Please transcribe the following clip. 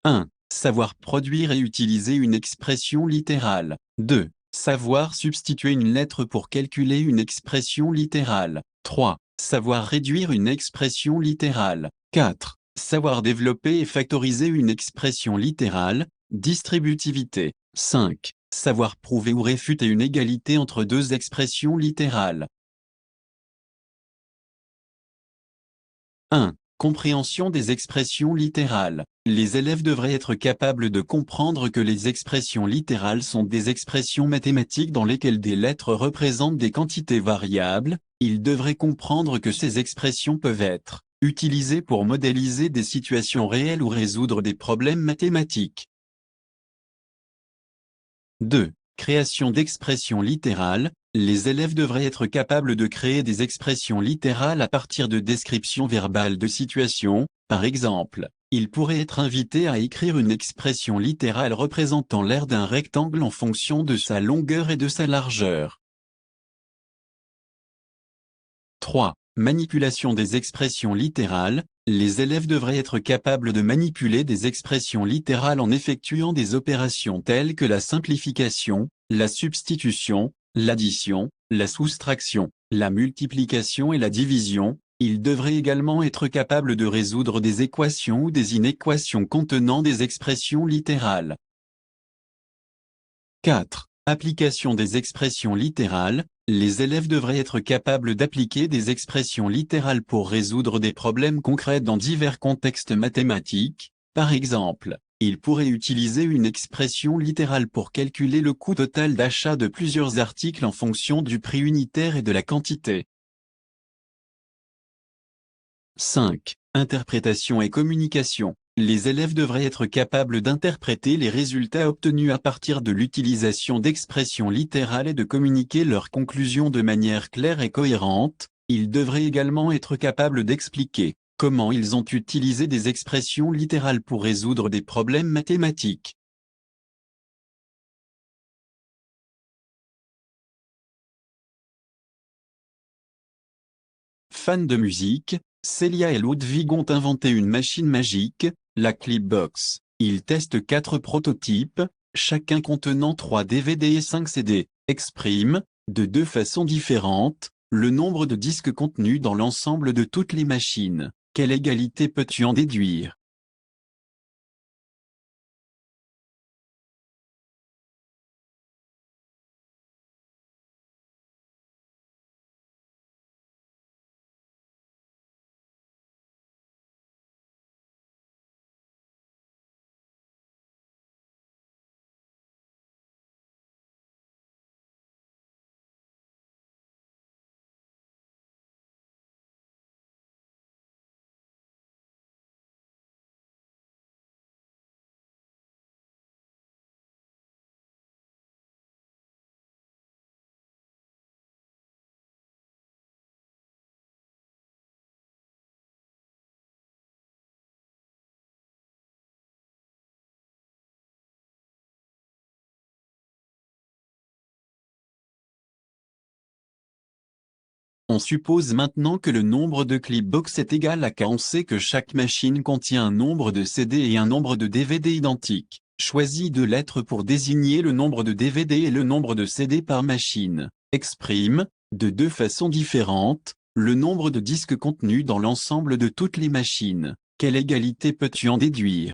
1. Savoir produire et utiliser une expression littérale. 2. Savoir substituer une lettre pour calculer une expression littérale. 3. Savoir réduire une expression littérale. 4. Savoir développer et factoriser une expression littérale, distributivité. 5. Savoir prouver ou réfuter une égalité entre deux expressions littérales. 1. Compréhension des expressions littérales. Les élèves devraient être capables de comprendre que les expressions littérales sont des expressions mathématiques dans lesquelles des lettres représentent des quantités variables. Ils devraient comprendre que ces expressions peuvent être utilisées pour modéliser des situations réelles ou résoudre des problèmes mathématiques. 2. Création d'expressions littérales. Les élèves devraient être capables de créer des expressions littérales à partir de descriptions verbales de situations. Par exemple, ils pourraient être invités à écrire une expression littérale représentant l'aire d'un rectangle en fonction de sa longueur et de sa largeur. 3. Manipulation des expressions littérales. Les élèves devraient être capables de manipuler des expressions littérales en effectuant des opérations telles que la simplification, la substitution, l'addition, la soustraction, la multiplication et la division. Ils devraient également être capables de résoudre des équations ou des inéquations contenant des expressions littérales. 4. Application des expressions littérales. Les élèves devraient être capables d'appliquer des expressions littérales pour résoudre des problèmes concrets dans divers contextes mathématiques. Par exemple, ils pourraient utiliser une expression littérale pour calculer le coût total d'achat de plusieurs articles en fonction du prix unitaire et de la quantité. 5. Interprétation et communication. Les élèves devraient être capables d'interpréter les résultats obtenus à partir de l'utilisation d'expressions littérales et de communiquer leurs conclusions de manière claire et cohérente. Ils devraient également être capables d'expliquer comment ils ont utilisé des expressions littérales pour résoudre des problèmes mathématiques. Fans de musique, Celia et Ludwig ont inventé une machine magique, la Clipbox. Ils testent 4 prototypes, chacun contenant 3 DVD et 5 CD. Exprime, de 2 façons différentes, le nombre de disques contenus dans l'ensemble de toutes les machines. Quelle égalité peux-tu en déduire? On suppose maintenant que le nombre de Clipbox est égal à K. On sait que chaque machine contient un nombre de CD et un nombre de DVD identiques. Choisis 2 lettres pour désigner le nombre de DVD et le nombre de CD par machine. Exprime, de 2 façons différentes, le nombre de disques contenus dans l'ensemble de toutes les machines. Quelle égalité peux-tu en déduire?